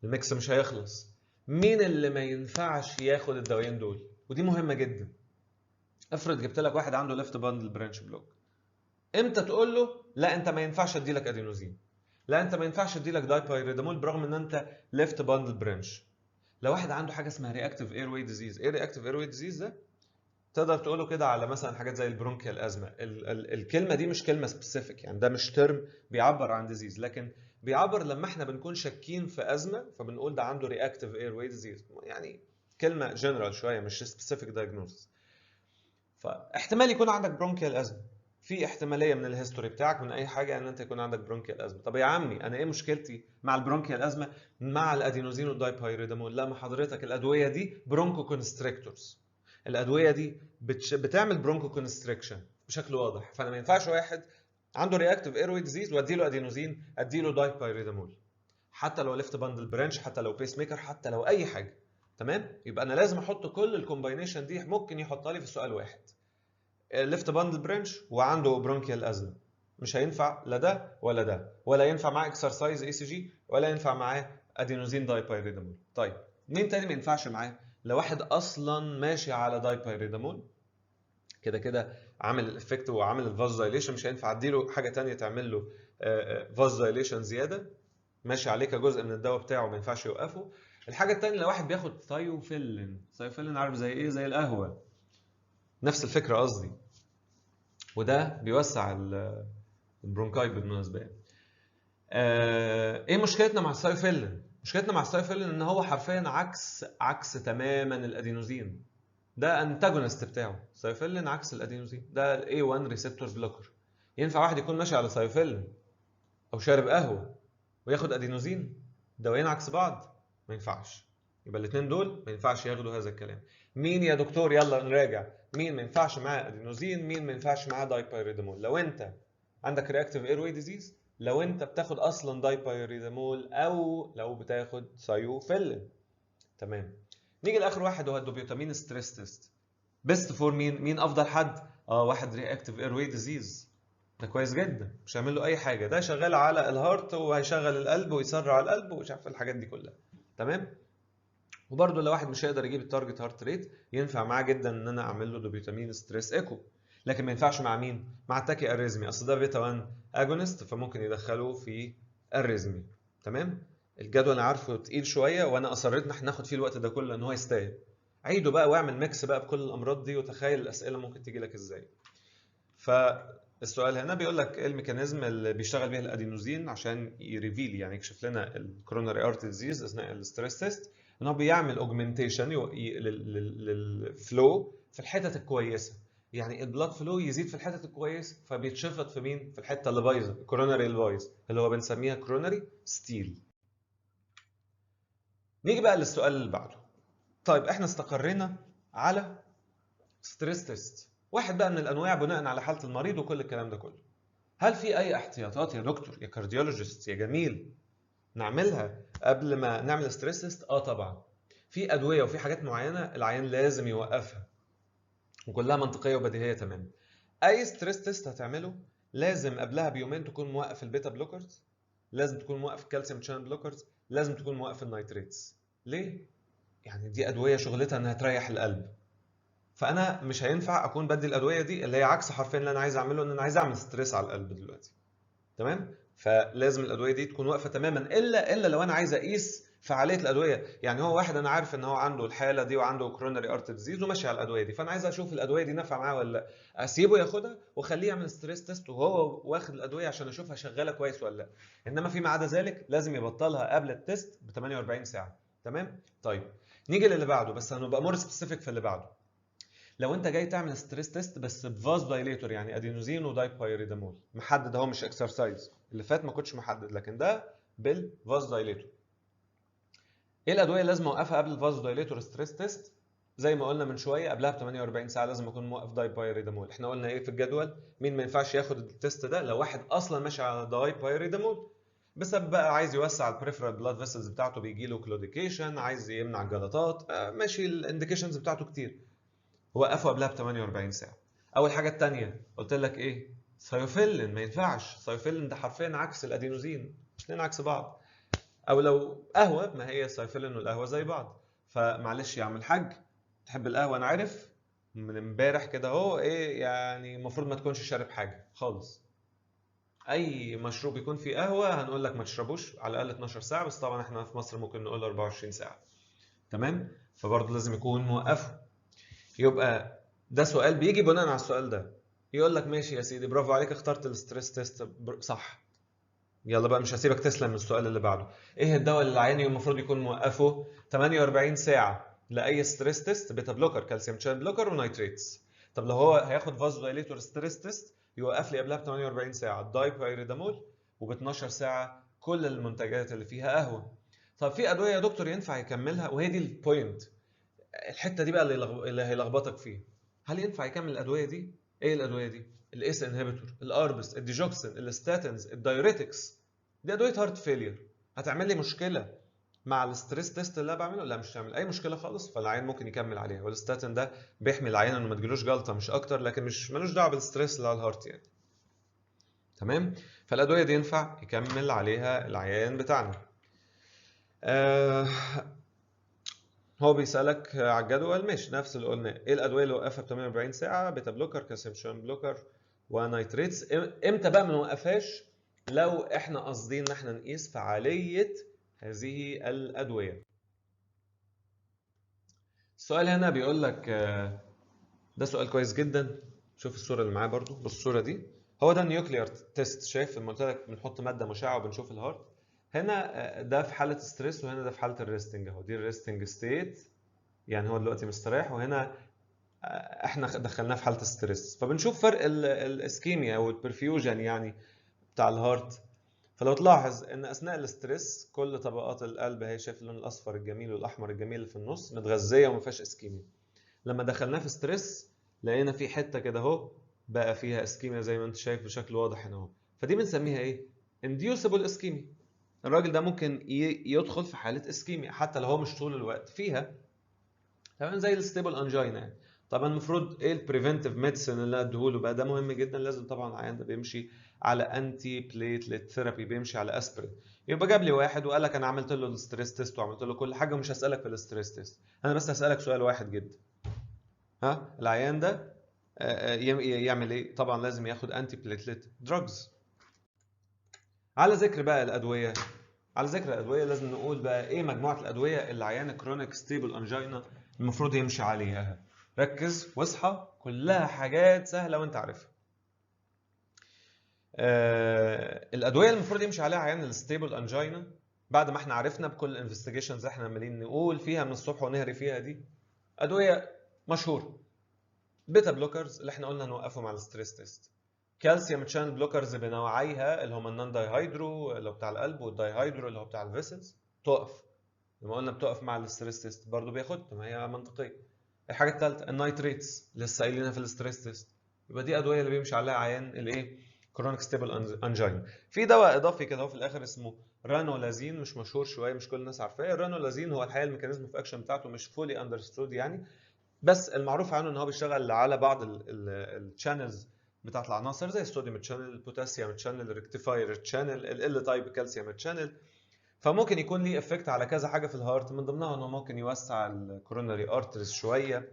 الميكس مش هيخلص. مين اللي ما ينفعش ياخد الدوايين دول؟ ودي مهمه جدا. افرض جبت لك واحد عنده ليفت باندل برانش بلوك، امتى تقول له لا انت ما ينفعش ادي لك ادينوزين، لا انت ما ينفعش ادي لك دايبايريدامول برغم ان انت ليفت باندل برانش؟ لو واحد عنده حاجه اسمها رياكتيف اير واي ديزيز. ايه رياكتيف اير واي ديزيز ده؟ تقدر تقوله كده على مثلا حاجات زي البرونكيال ازمه. الكلمه دي مش كلمه سبيسيفيك، يعني ده مش ترم بيعبر عن ديزيز، لكن بيعبر لما احنا بنكون شاكين في ازمه فبنقول ده عنده رياكتيف اير واي ديزيز، يعني كلمه جنرال شويه مش سبيسيفيك دايجنوستس. فاحتمال يكون عندك برونكيال ازمه، في احتماليه من الهيستوري بتاعك من اي حاجه ان انت يكون عندك برونكيال ازمه. طب يا عمي انا ايه مشكلتي مع البرونكيال ازمه مع الادينوزين والدايبايريدامول؟ لا، ما حضرتك الادويه دي برونكو كونستريكتورز، الادويه دي بتعمل برونكو كونستريكشن بشكل واضح. فانا ما ينفعش واحد عنده رياكتيف ايروي ديزيز وادي له ادينوزين ادي له دايبايريدامول، حتى لو ليفت باندل برانش، حتى لو بيس ميكر، حتى لو اي حاجه. تمام؟ يبقى انا لازم احط كل الكومباينيشن دي، ممكن يحطها لي في سؤال واحد. ليفت باندل برانش وعنده برونكيال ازمه، مش هينفع لا ده ولا ده، ولا ينفع معاه اكسرسايز اي سي جي، ولا ينفع معاه ادينوزين دايبايريدامول. طيب مين تاني ما ينفعش معاه؟ لو واحد اصلا ماشي على دايبايريدامول كده كده عامل الافكت وعامل الفاز دايليشن، مش هينفع اديله حاجه تانية تعمل له فاز دايليشن زياده، ماشي عليه كجزء من الدواء بتاعه ما ينفعش يوقفه. الحاجه التانية لو واحد بياخد ثايوفيلين. ثايوفيلين عارف زي ايه؟ زي القهوه، نفس الفكره قصدي، وده بيوسع البرونكاي بالمناسبه يعني. ايه مشكلتنا مع الثايوفيلين؟ مشكلتنا مع الثايوفيلين ان هو حرفيا عكس تماما الادينوزين. ده انتاجونست بتاعه. ثايوفيلين عكس الادينوزين، ده الاي 1 ريسبتور بلوكر. ينفع واحد يكون ماشي على ثايوفيلين او شارب قهوه وياخد ادينوزين؟ دوايين عكس بعض، ما ينفعش. يبقى الاثنين دول ما ينفعش ياخدوا هذا الكلام. مين يا دكتور؟ يلا نراجع. مين ما ينفعش معاه ادينوزين؟ مين ما ينفعش معاه دايبايريدامول؟ لو انت عندك رياكتيف ايروي ديزيز، لو انت بتاخد اصلا دايبايريدامول، او لو بتاخد ثايوفيلين. تمام. نيجي لاخر واحد وهو الدوبيوتامين ستريس تيست. بيست فور مين افضل حد؟ واحد رياكتيف ايروي ديزيز، ده كويس جدا، مش هعمل له اي حاجه، ده شغال على الهارت وهيشغل القلب ويسرع القلب ومش عارف الحاجات دي كلها. تمام. وبرده لو واحد مش هيقدر يجيب التارجت هارت ريت، ينفع معاه جدا ان انا اعمل له دوبيوتامين ستريس ايكو. لكن ما ينفعش مع مين؟ مع التاكي اريزمي، اصل ده بيتا 1 اجونست فممكن يدخله في اريزمي. تمام. الجدول انا عارفه تقيل شويه، وانا اصريت ان احنا ناخد فيه الوقت ده كله ان هو يستاهل. عيده بقى واعمل ميكس بقى بكل الامراض دي، وتخيل الاسئله ممكن تيجي لك ازاي. فالسؤال هنا بيقول لك ايه الميكانيزم اللي بيشتغل بيه الادينوزين عشان يريفيل، يعني يكشف لنا الكوروناري ارتري ديزيز اثناء الاستريس تيست؟ ان هو بيعمل اوجمنتيشن للفلو في الحتت الكويسه، يعني البلاد فلو يزيد في الحتت الكويسه فبيتشفط في مين؟ في الحته اللي بايظه، الكوروناري اللي بايظ، اللي هو بنسميها كوروناري ستيل. نيجي بقى للسؤال اللي بعده. طيب احنا استقرينا على ستريس تيست واحد بقى من الانواع بناء على حاله المريض وكل الكلام ده كله. هل في اي احتياطات يا دكتور يا كارديولوجيست يا جميل نعملها قبل ما نعمل ستريس تيست؟ طبعا. في ادويه وفي حاجات معينه العيان لازم يوقفها، وكلها منطقيه وبديهيه تماما. اي ستريس تيست هتعمله لازم قبلها بيومين تكون موقف البيتا بلوكرز، لازم تكون موقف الكالسيوم شانل بلوكرز، لازم تكون موقف النيتريتس. ليه؟ يعني دي ادويه شغلتها انها تريح القلب، فانا مش هينفع اكون بدي الادويه دي اللي هي عكس حرفيا اللي انا عايز اعمله، ان انا عايز اعمل ستريس على القلب دلوقتي. تمام. فلازم الادويه دي تكون واقفه تماما، الا لو انا عايز اقيس فعاليه الادويه. يعني هو واحد انا عارف ان هو عنده الحاله دي وعنده كوروناري ارت ديزيز وماشي على الادويه دي، فانا عايز اشوف الادويه دي نافعه معاه ولا لا. اسيبه ياخدها واخليه يعمل ستريس تيست وهو واخد الادويه عشان اشوفها شغاله كويس ولا لا. انما فيما عدا ذلك لازم يبطلها قبل التيست ب 48 ساعه. تمام. طيب نيجي للي بعده، بس هنبقى مور سبيسيفيك في اللي بعده. لو انت جاي تعمل ستريس تيست بس بفاز دايليتور، يعني ادينوزين ودايبايريدامول، محدد اهو مش اكسرسايز، اللي فات ما كنتش محدد لكن ده بالفاز دايليتور. ايه الادويه اللي لازم اوقفها قبل الفاز دايليتور ستريس تيست؟ زي ما قلنا من شويه، قبلها ب 48 ساعه لازم اكون موقف دايبايريدامول. احنا قلنا ايه في الجدول؟ مين ما ينفعش ياخد التيست ده؟ لو واحد اصلا ماشي على دايبايريدامول، بسبب بقى عايز يوسع البريفرال بلاد فيسلز بتاعته، بيجي له كلوديكيشن، عايز يمنع الجلطات، ماشي الانديكيشنز بتاعته كتير. وقفوا قبلها ب 48 ساعه. اول حاجه الثانيه قلت لك ايه؟ ثايوفيلين ما ينفعش، ثايوفيلين ده حرفيا عكس الادينوزين، الاثنين عكس بعض. او لو قهوه، ما هي الثايوفيلين والقهوه زي بعض. فمعلش يا عم الحاج، تحب القهوه انا عارف من امبارح كده اهو، ايه يعني المفروض ما تكونش شارب حاجه خالص. اي مشروب يكون فيه قهوه هنقول لك ما تشربوش على الاقل 12 ساعه، بس طبعا احنا في مصر ممكن نقول 24 ساعه. تمام؟ فبرضه لازم يكون موقفه. يبقى ده سؤال بيجي بناء على السؤال ده، يقول لك ماشي يا سيدي، برافو عليك، اخترت الستريس تيست صح. يلا بقى مش هسيبك تسلم من السؤال اللي بعده. ايه الدواء اللي العيان المفروض يكون موقفه 48 ساعه لاي ستريس تيست؟ بيتا بلوكر، كالسيوم شانل بلوكر، ونايتريتس. طب لو هو هياخد فازو دايليتور ستريس تيست، يوقف لي قبلها ب 48 ساعه الدايبايريدامول، وب 12 ساعه كل المنتجات اللي فيها قهوه. طب في ادويه يا دكتور ينفع يكملها؟ وهي دي البوينت، الحته دي بقى اللي هيلخبطك فيها. هل ينفع يكمل الادويه دي؟ ايه الادويه دي؟ الاس انهبيتور، الاربس، الديجوكسين، الستاتينز، الدايوريتكس. دي ادويه هارت فيلير، هتعمل لي مشكله مع الستريس تيست اللي انا بعمله؟ لا مش هتعمل اي مشكله خالص، فالعيان ممكن يكمل عليها. والستاتين ده بيحمي العيان انه ما تجيلوش جلطه مش اكتر، لكن مش ملوش دعوه بالستريس اللي على الهارت يعني. تمام؟ فالادويه دي ينفع يكمل عليها العيان بتاعنا. آه هو بيسألك على الجدول، ماشي نفس اللي قلنا. ايه الأدوية اللي وقفها ب 48 ساعة؟ بيتا بلوكر، كالسيوم شان بلوكر، ونايتريتس. امتى بقى ما نوقفهاش؟ لو احنا قاصدين ان احنا نقيس فعالية هذه الأدوية. السؤال هنا بيقول لك ده سؤال كويس جدا. شوف الصورة اللي معاه برضو، بص الصورة دي. هو ده النيوكليار تيست، شايف لما قلت لك بنحط مادة مشعة وبنشوف الهارت؟ هنا ده في حالة ستريس، وهنا ده في حالة الريستنج اهو. دي الريستنج ستيت، يعني هو دلوقتي مستريح، وهنا احنا دخلناه في حاله ستريس. فبنشوف فرق الاسكيميا والبرفيوجن يعني بتاع الهارت. فلو تلاحظ ان اثناء الاسترس كل طبقات القلب، هي شايف اللون الاصفر الجميل والاحمر الجميل اللي في النص، متغذيه وما فيهاش اسكيميا. لما دخلناه في ستريس لقينا في حته كده اهو بقى فيها اسكيميا زي ما انت شايف بشكل واضح هنا اهو. فدي بنسميها ايه؟ انديوسبل اسكيميا. الراجل ده ممكن يدخل في حاله اسكيميا حتى لو هو مش طول الوقت فيها. تمام؟ زي الستيبل انجينا يعني. طبعا المفروض ايه البريفنتيف ميديسن اللي اديهوله بقى؟ ده مهم جدا، لازم طبعا العيان ده بيمشي على انتي بليتلت ثيرابي، بيمشي على اسبرين. يبقى جاب لي واحد وقال لك انا عملت له الستريس تيست وعملت له كل حاجه، ومش هسالك في الستريس تيست، انا بس هسالك سؤال واحد جدا. ها العيان ده يعمل ايه؟ طبعا لازم ياخد انتي بليتلت دراجز. على ذكر بقى الادويه، على ذكر الادويه لازم نقول بقى ايه مجموعه الادويه اللي عيان كرونيك ستيبل انجينا المفروض يمشي عليها. ركز واصحى، كلها حاجات سهله وانت عارفها. الادويه اللي المفروض يمشي عليها عيان الستيبل انجينا، بعد ما احنا عرفنا بكل الانفستيجيشنز احنا عمالين نقول فيها من الصبح ونهري فيها دي، ادويه مشهوره. بيتا بلوكرز اللي احنا قلنا نوقفهم على الستريس تيست. كالسيوم تشانل بلوكرز بنوعيها، اللي هم النون دايهايدرو اللي هو بتاع القلب، والدايهايدرو اللي هو بتاع الفيسلز، تقف. لما قلنا بتقف مع الستريس تيست برضه بياخد، ما هي منطقيه. الحاجه الثالثه النايتريتس، لسه قايلينها في الستريس تيست. يبقى دي ادويه اللي بيمشي عليها عيان الايه؟ كرونيك ستيبل انجين. في دواء اضافي كده هو في الاخر اسمه رانولازين، مش مشهور شويه، مش كل الناس عارفاه. الرانولازين هو الحقيقه الميكانيزم اوف اكشن بتاعته مش فولي اندرستود يعني، بس المعروف عنه ان هو بيشتغل على بعض الشانلز بتاعت العناصر، زي الصوديوم تشانل، البوتاسيوم تشانل، الريكتيفاير تشانل، ال تايب كالسيوم تشانل. فممكن يكون ليه افكت على كذا حاجه في الهارت، من ضمنها انه ممكن يوسع الكوروناري ارتريز شويه.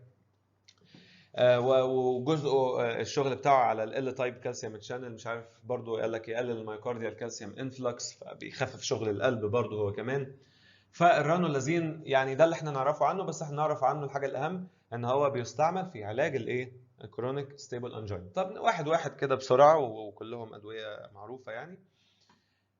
وجزء الشغل بتاعه على ال تايب كالسيوم تشانل، مش عارف برضه قال لك يقلل الميوكارديال كالسيوم انفلكس، فبيخفف شغل القلب برضه هو كمان. فالرانولازين يعني ده اللي احنا نعرفه عنه، بس احنا نعرف عنه الحاجه الاهم ان هو بيستعمل في علاج الايه؟ الكرونيك ستيبل انجين. طب واحد واحد كده بسرعه، وكلهم ادويه معروفه يعني.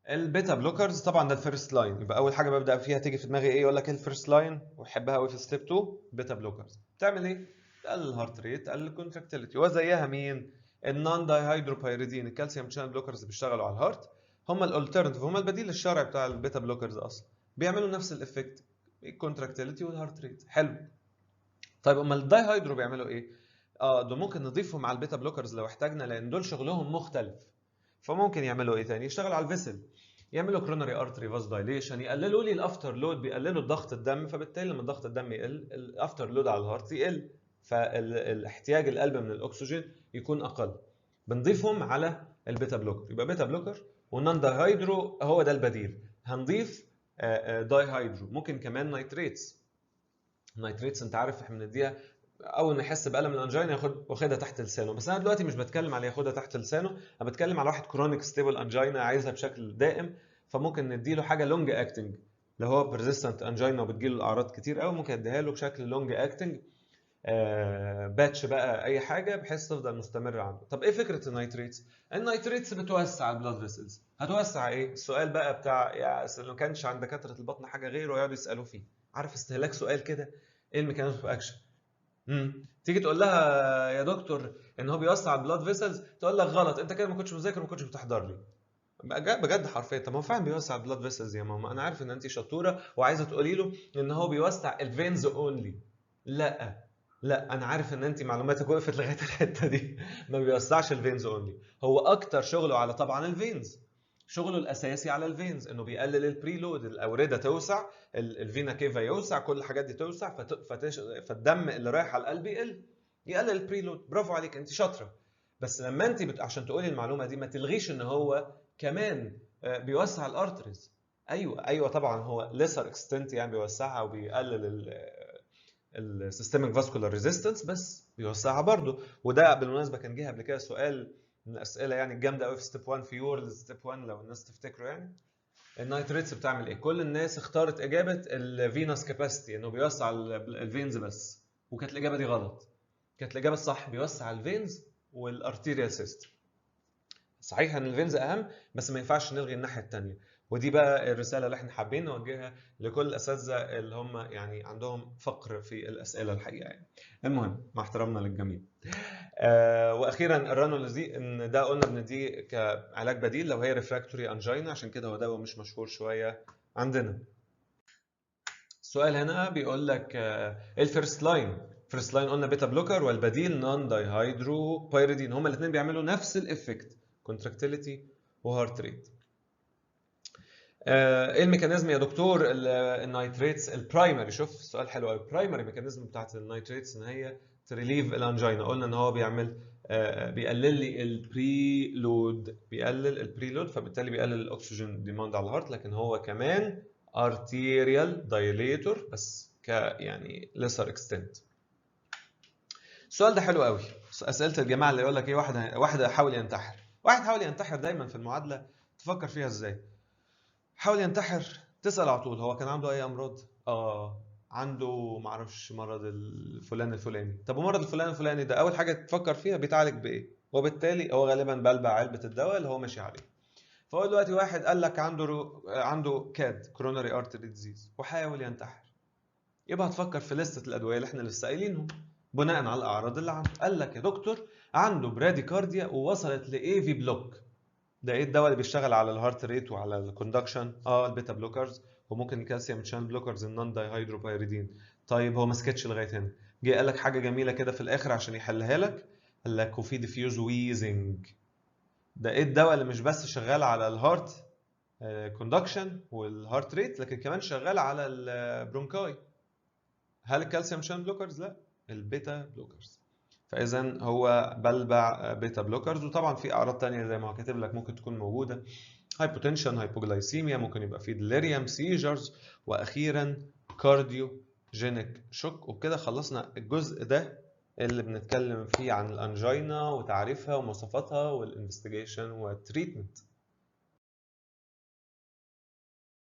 البيتا بلوكرز طبعا ده الفيرست لاين، يبقى اول حاجه ببدا فيها تيجي في دماغي ايه؟ يقول لك ايه الفيرست لاين ويحبها قوي في ستيب 2؟ بيتا بلوكرز بتعمل ايه؟ تقلل الهارت ريت، تقلل الكونتراكتيليتي. وزيها مين؟ النون دايهيدروبيريدين، الكالسيوم شانل بلوكرز بيشتغلوا على الهارت. هم الالترناتيف، هم البديل الشرعي بتاع البيتا بلوكرز اصلا، بيعملوا نفس الافكت، الكونتراكتيليتي والهارت ريت. حلو. طيب امال الدايهيدرو بيعملوا ايه؟ دول ممكن نضيفهم على البيتا بلوكرز لو احتاجنا، لان دول شغلهم مختلف. فممكن يعملوا ايه تاني؟ يشتغلوا على الفيسل. يعملوا كرونري ارتري فاز دايليشن، يقللوا لي الافتر لود، بيقللوا ضغط الدم، فبالتالي لما ضغط الدم يقل الافتر لود على الهارت يقل، فالاحتياج القلب من الاكسجين يكون اقل. بنضيفهم على البيتا بلوكر، يبقى بيتا بلوكر والنون دايهايدرو هو ده البديل. هنضيف دايهايدرو، ممكن كمان نايتريتس. نايتريتس انت عارف احنا بنديها اول ما يحس بالم الانجينا واخدها تحت لسانه، بس انا دلوقتي مش بتكلم على ياخدها تحت لسانه، انا بتكلم على واحد كرونيك ستيبل انجينا عايزها بشكل دائم، فممكن نديله حاجه لونج اكتنج. لو هو بيرزيستنت انجينا وبتجيله الاعراض كتير قوي، ممكن اديها له بشكل لونج اكتنج باتش بقى، اي حاجه بحيث تفضل مستمره عنده. طب ايه فكره النايتريتس؟ النايتريتس بتوسع البلاد فيسلز. هتوسع ايه؟ السؤال بقى بتاع يا لو كانش عند دكاتره البطن حاجه غيره يقعدوا يسالوا فيه. عارف استهلاك سؤال كده؟ ايه الميكانيزم اوف اكشن؟ تيجي تقول لها يا دكتور ان هو بيوسع البلاد فيسلز، تقول لك غلط، انت كده ما كنتش مذاكر وما كنتش بتحضر لي. بجد حرفيا، طب ما هو فعلا بيوسع البلاد فيسلز يا ماما، انا عارف ان انت شطوره وعايزه تقولي له ان هو بيوسع الفينز اونلي. لا لا، انا عارف ان انت معلوماتك وقفت لغايه الحته دي. ما بيوسعش الفينز اونلي، هو اكتر شغله على طبعا الفينز، شغله الاساسي على الفينز انه بيقلل البريلود، الاورده توسع، الفينا كيفا يوسع، كل الحاجات دي توسع، فالدم اللي رايح على القلب يقلل البريلود. برافو عليك، انت شاطره. بس لما انت عشان تقولي المعلومه دي ما تلغيش ان هو كمان بيوسع الارتريز. ايوه طبعا هو ليسر اكستنت يعني بيوسعها وبيقلل السيستميك فاسكولار ريزيستنس، بس بيوسعها برضه. وده بالمناسبه كان جه قبل كده سؤال من الاسئله يعني الجامده قوي في ستيب 1 في يورل ستيب 1 لو الناس تفتكروا يعني. النايتريتس بتعمل ايه؟ كل الناس اختارت اجابه الفينوس كاباسيتي انه بيوسع الفينز بس، وكانت الاجابه دي غلط. كانت الاجابه الصح بيوسع الفينز والارتيريال سيستم. صحيح ان الفينز اهم، بس ما ينفعش نلغي الناحيه الثانيه. ودي بقى الرساله اللي احنا حابين نوجهها لكل الاساتذه اللي هم يعني عندهم فقر في الاسئله الحقيقه يعني. المهم مع احترامنا للجميع. واخيرا الرانولازي ان ده قلنا بنديه كعلاج بديل لو هي ريفراكتوري انجينا، عشان كده هو دواء مش مشهور شويه عندنا. السؤال هنا بيقول لك ايه الفيرست لاين؟ فيرست لاين قلنا بيتا بلوكر، والبديل نون دايهايدرو بايريدين، هما الاثنين بيعملوا نفس الافكت، كونتراكتيليتي وهارت ريت. ايه الميكانيزم يا دكتور النايتريتس البرايمري؟ شوف السؤال حلو قوي. البرايمري ميكانيزم بتاعت النايتريتس ان هي تريليف الانجينا. قلنا ان هو بيعمل بيقلل لي البري لود، بيقلل البري لود، فبالتالي بيقلل الاكسجين ديماند على الهارت، لكن هو كمان ارتيريال دايليتور بس يعني ليسر اكستنت. السؤال ده حلو قوي. اسئله الجماعه اللي يقول لك ايه، واحد حاول ينتحر. واحد حاول ينتحر دايما في المعادله تفكر فيها ازاي؟ حاول ينتحر، تسأل على طول هو كان عنده اي امراض؟ عنده معرفش مرض الفلاني. طب ومرض الفلاني ده اول حاجه تفكر فيها بيتعالج بايه؟ وبالتالي هو غالبا بلبع علبه الدواء اللي هو ماشي عليه. فهو دلوقتي واحد قال لك عنده كاد كوروناري ارتري ديزيز وحاول ينتحر، يبقى هتفكر في لستة الادويه اللي احنا لسه قايلينهم بناء على الاعراض اللي عنده. قال لك يا دكتور عنده براديكارديا ووصلت لاي في بلوك. ده ايه الدواء اللي بيشتغل على الهارت ريت وعلى الكوندكشن؟ البيتا بلوكرز، وممكن الكالسيوم شانل بلوكرز النون دايهيدروبايريدين. طيب هو ما سكتش لغايه هنا، جه قال لك حاجه جميله كده في الاخر عشان يحلها لك، قال لك وفي ديفيوز ويزنج. ده ايه الدواء اللي مش بس شغال على الهارت كوندكشن والهارت ريت، لكن كمان شغال على البرونكاي؟ هل الكالسيوم شانل بلوكرز؟ لا، البيتا بلوكرز. فاذا هو بلبع بيتا بلوكرز. وطبعا في اعراض تانية زي ما هو كاتب لك ممكن تكون موجوده، هايبوتنشن، هايبوجلايسيميا، ممكن يبقى فيه ديليريوم، سيجرز، واخيرا كارديوجينيك شوك. وبكده خلصنا الجزء ده اللي بنتكلم فيه عن الانجينا وتعريفها ومواصفاتها والانفستيجيشن والتريتمنت.